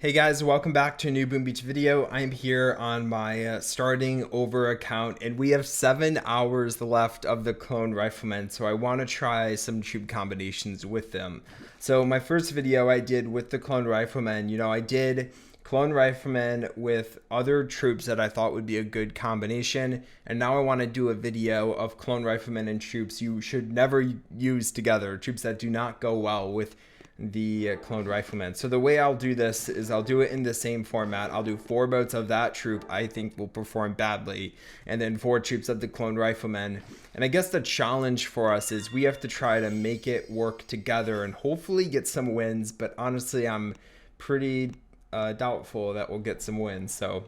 Hey guys, welcome back to a new Boom Beach video. I'm here on my starting over account and we have 7 hours left of the Clone Riflemen, so I want to try some troop combinations with them. So my first video I did with the Clone Riflemen, I did Clone Riflemen with other troops that I thought would be a good combination, and now I want to do a video of Clone Riflemen and troops you should never use together, troops that do not go well with the Clone Riflemen. So the way I'll do this is I'll do it in the same format. I'll do 4 boats of that troop I think will perform badly, and then 4 troops of the Clone Riflemen. And I guess the challenge for us is we have to try to make it work together and hopefully get some wins, but honestly I'm pretty doubtful that we'll get some wins, so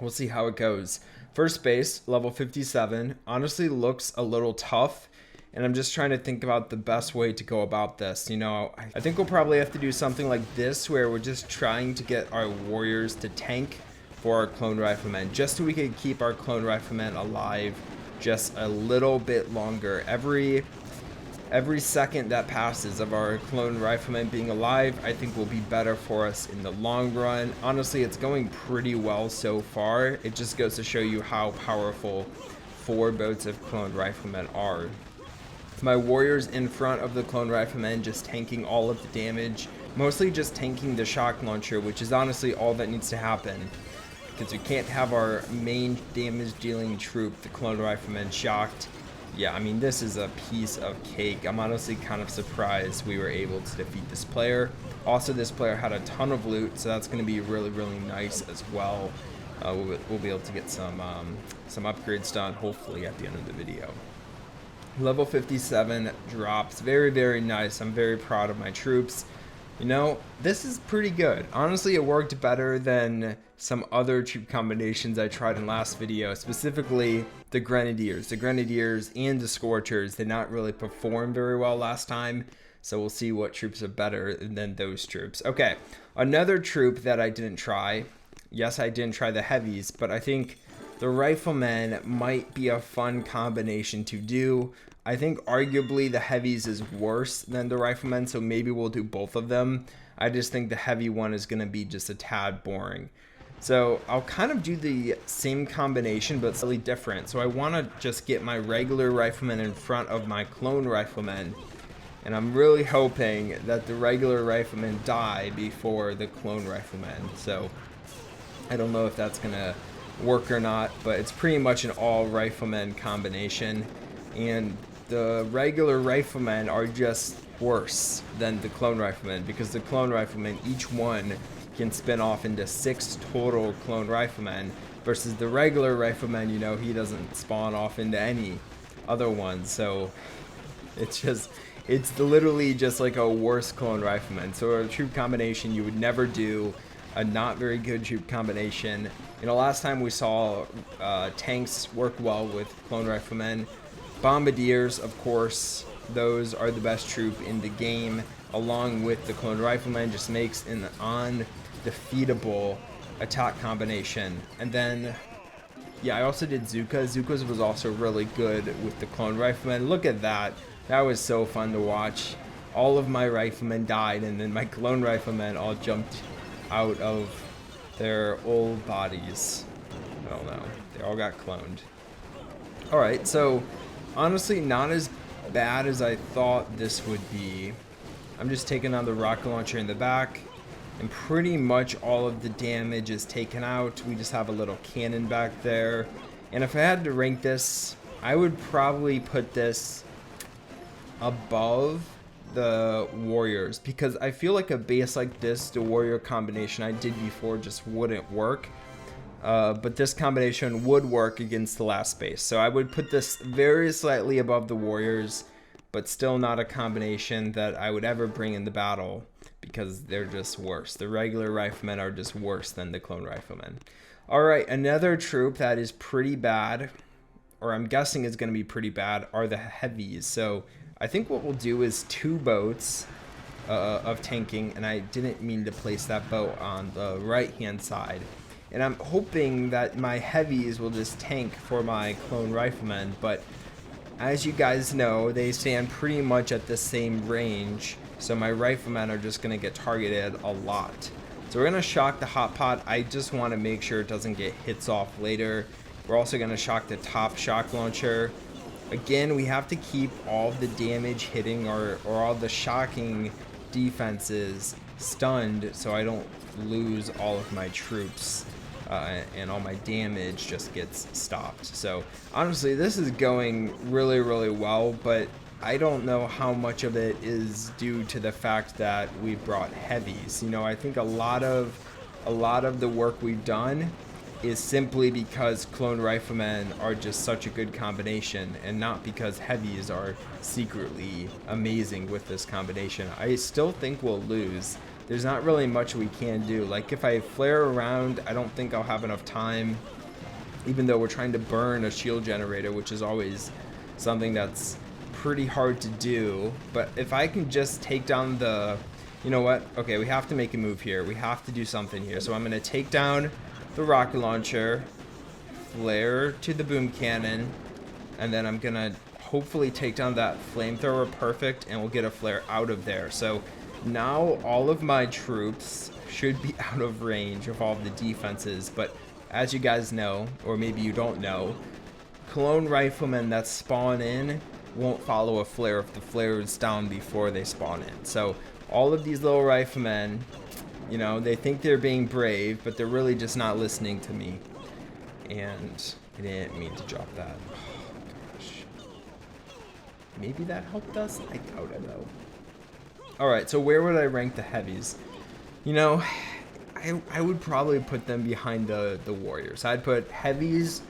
we'll see how it goes. First base, level 57, honestly looks a little tough, and I'm just trying to think about the best way to go about this. I think we'll probably have to do something like this where we're just trying to get our warriors to tank for our Clone Riflemen, just so we can keep our Clone Riflemen alive just a little bit longer. Every second that passes of our Clone Riflemen being alive, I think will be better for us in the long run. Honestly, it's going pretty well so far. It just goes to show you how powerful 4 boats of Clone Riflemen are. My warriors in front of the Clone Riflemen just tanking all of the damage, mostly just tanking the shock launcher, which is honestly all that needs to happen, because we can't have our main damage dealing troop, the Clone Riflemen, shocked. Yeah, I mean, this is a piece of cake. I'm honestly kind of surprised we were able to defeat this player. Also, this player had a ton of loot, so that's going to be really nice as well. We'll be able to get some upgrades done, hopefully, at the end of the video. Level 57 drops. Very nice. I'm very proud of my troops. This is pretty good. Honestly, it worked better than some other troop combinations I tried in last video, specifically the Grenadiers. The Grenadiers and the Scorchers did not really perform very well last time, so we'll see what troops are better than those troops. Okay, another troop that I didn't try. Yes, I didn't try the heavies, but I think the Riflemen might be a fun combination to do. I think arguably the heavies is worse than the Riflemen, so maybe we'll do both of them. I just think the heavy one is going to be just a tad boring. So I'll kind of do the same combination, but slightly different. So I want to just get my regular Riflemen in front of my Clone Riflemen, and I'm really hoping that the regular Riflemen die before the Clone Riflemen. So I don't know if that's going to work or not, but it's pretty much an all Riflemen combination, and the regular Riflemen are just worse than the Clone Riflemen, because the Clone Riflemen, each one can spin off into 6 total Clone Riflemen, versus the regular Rifleman, he doesn't spawn off into any other ones. So it's literally just like a worse Clone Rifleman. So a troop combination you would never do, a not very good troop combination. Last time we saw tanks work well with Clone Riflemen. Bombardiers, of course, those are the best troop in the game, along with the Clone Riflemen. Just makes an undefeatable attack combination. And then, yeah, I also did Zuka. Zuka's was also really good with the Clone Riflemen. Look at that. That was so fun to watch. All of my Riflemen died, and then my Clone Riflemen all jumped out of their old bodies. I don't know. They all got cloned. Alright, so honestly not as bad as I thought this would be. I'm just taking on the rocket launcher in the back, and pretty much all of the damage is taken out. We just have a little cannon back there. And if I had to rank this, I would probably put this above the warriors, because I feel like a base like this, the warrior combination I did before, just wouldn't work. But this combination would work against the last base. So I would put this very slightly above the warriors, but still not a combination that I would ever bring in the battle, because they're just worse. The regular Riflemen are just worse than the Clone Riflemen. Alright, another troop that is pretty bad, or I'm guessing is going to be pretty bad, are the heavies. So I think what we'll do is 2 boats of tanking, and I didn't mean to place that boat on the right hand side. And I'm hoping that my heavies will just tank for my Clone Riflemen, but as you guys know, they stand pretty much at the same range, so my Riflemen are just going to get targeted a lot. So we're going to shock the hot pot. I just want to make sure it doesn't get hits off later. We're also going to shock the top shock launcher. Again, we have to keep all the damage hitting or all the shocking defenses stunned so I don't lose all of my troops and all my damage just gets stopped. So honestly, this is going really, really well, but I don't know how much of it is due to the fact that we brought heavies. You know, I think a lot of the work we've done is simply because Clone Riflemen are just such a good combination and not because heavies are secretly amazing with this combination. I still think we'll lose. There's not really much we can do. Like if I flare around, I don't think I'll have enough time, even though we're trying to burn a shield generator, which is always something that's pretty hard to do. But if I can just take down the, you know what? Okay, we have to make a move here. We have to do something here. So I'm going to take down the rocket launcher, flare to the boom cannon, and then I'm gonna hopefully take down that flamethrower. Perfect, and we'll get a flare out of there. So now all of my troops should be out of range of all of the defenses, but as you guys know, or maybe you don't know, Clone Riflemen that spawn in won't follow a flare if the flare is down before they spawn in. So all of these little riflemen, you know, they think they're being brave, but they're really just not listening to me. And I didn't mean to drop that. Oh, gosh. Maybe that helped us? I doubt it, though. Alright, so where would I rank the heavies? You know, I would probably put them behind the warriors. I'd put heavies,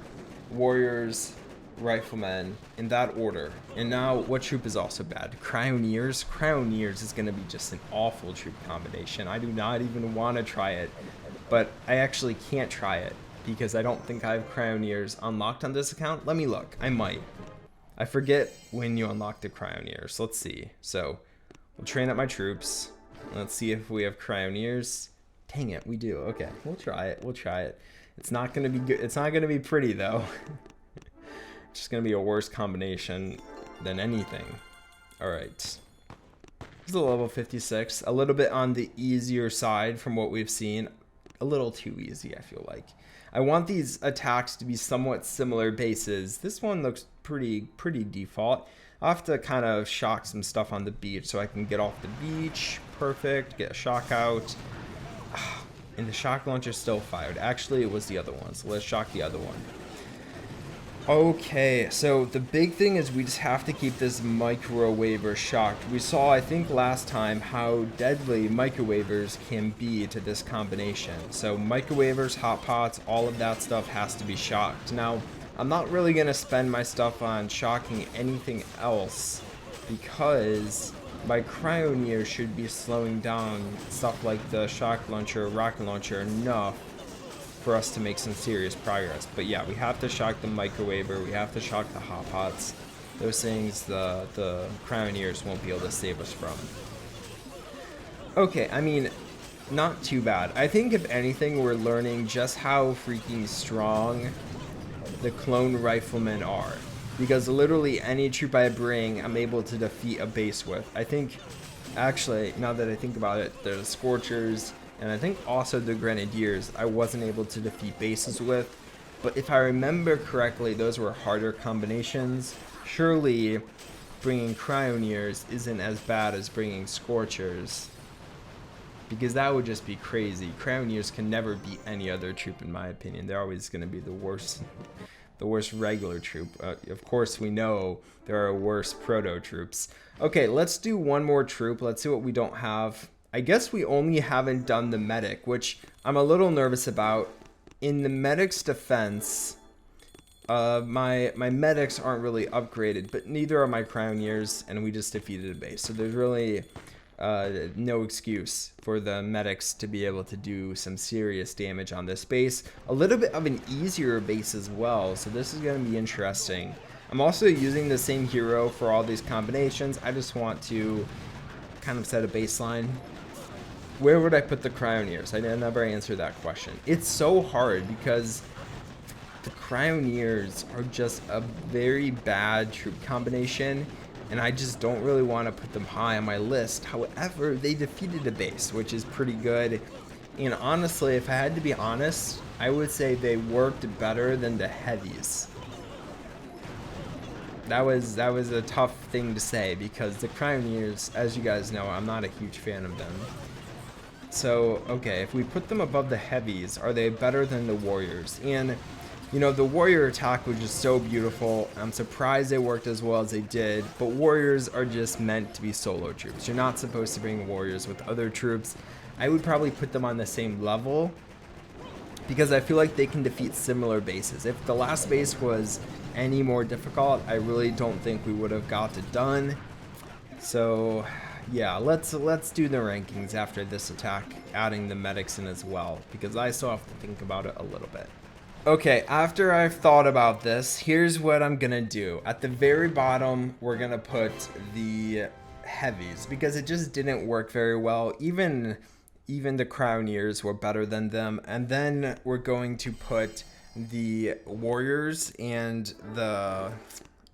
warriors, riflemen in that order. And now, what troop is also bad? Cryoneers. Cryoneers is going to be just an awful troop combination. I do not even want to try it, but I actually can't try it because I don't think I have Cryoneers unlocked on this account. Let me look. I might. I forget when you unlock the Cryoneers. Let's see. So we'll train up my troops. Let's see if we have Cryoneers. Dang it, we do. Okay, we'll try it. We'll try it. It's not going to be good. It's not going to be pretty though. It's just going to be a worse combination than anything. Alright. This is a level 56. A little bit on the easier side from what we've seen. A little too easy, I feel like. I want these attacks to be somewhat similar bases. This one looks pretty default. I'll have to kind of shock some stuff on the beach so I can get off the beach. Perfect. Get a shock out. And the shock launcher still fired. Actually, it was the other one. So let's shock the other one. Okay, so the big thing is we just have to keep this microwaver shocked. We saw, I think last time, how deadly microwavers can be to this combination. So microwavers, hot pots, all of that stuff has to be shocked. Now, I'm not really going to spend my stuff on shocking anything else because my Cryoneer should be slowing down stuff like the shock launcher, rocket launcher enough for us to make some serious progress. But yeah, we have to shock the microwaver, we have to shock the hot pots. Those things the Cryoneers won't be able to save us from. Okay, I mean, not too bad. I think if anything, we're learning just how freaking strong the Clone Riflemen are. Because literally any troop I bring, I'm able to defeat a base with. I think, actually, now that I think about it, the Scorchers, and I think also the Grenadiers, I wasn't able to defeat bases with. But if I remember correctly, those were harder combinations. Surely bringing Cryoneers isn't as bad as bringing Scorchers, because that would just be crazy. Cryoneers can never beat any other troop in my opinion. They're always going to be the worst regular troop. Of course, we know there are worse proto troops. Okay, let's do one more troop. Let's see what we don't have. I guess we only haven't done the medic, which I'm a little nervous about. In the medic's defense, my medics aren't really upgraded, but neither are my Cryoneers, and we just defeated a base. So there's really no excuse for the medics to be able to do some serious damage on this base. A little bit of an easier base as well, so this is going to be interesting. I'm also using the same hero for all these combinations. I just want to kind of set a baseline. Where would I put the Cryoneers? I never answered that question. It's so hard because the Cryoneers are just a very bad troop combination, and I just don't really want to put them high on my list. However, they defeated a base, which is pretty good. And honestly, if I had to be honest, I would say they worked better than the heavies. That was a tough thing to say because the Cryoneers, as you guys know, I'm not a huge fan of them. So, okay, if we put them above the heavies, are they better than the warriors? And, you know, the warrior attack was just so beautiful. I'm surprised they worked as well as they did, but warriors are just meant to be solo troops. You're not supposed to bring warriors with other troops. I would probably put them on the same level because I feel like they can defeat similar bases. If the last base was any more difficult, I really don't think we would have got it done. So yeah, let's do the rankings after this attack, adding the medics in as well, because I still have to think about it a little bit. Okay, after I've thought about this, here's what I'm gonna do. At the very bottom, we're gonna put the heavies, because it just didn't work very well. Even the Cryoneers were better than them. And then we're going to put the warriors and the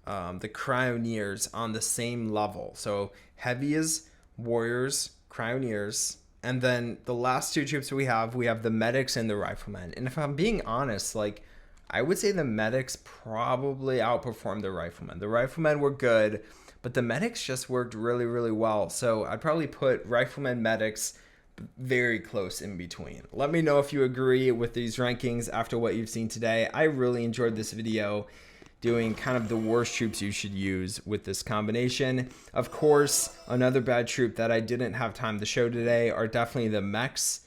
Cryoneers on the same level. So heavies, warriors, Cryoneers, and then the last two troops we have the medics and the riflemen. And if I'm being honest, like, I would say the medics probably outperformed the riflemen. The riflemen were good, but the medics just worked really, really well. So I'd probably put riflemen, medics very close in between. Let me know if you agree with these rankings after what you've seen today. I really enjoyed this video, doing kind of the worst troops you should use with this combination. Of course, another bad troop that I didn't have time to show today are definitely the mechs.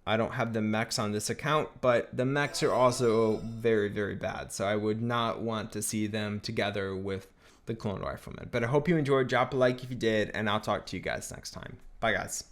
I don't have the mechs on this account, but the mechs are also very, very bad. So I would not want to see them together with the Clone Riflemen. But I hope you enjoyed. Drop a like if you did, and I'll talk to you guys next time. Bye, guys.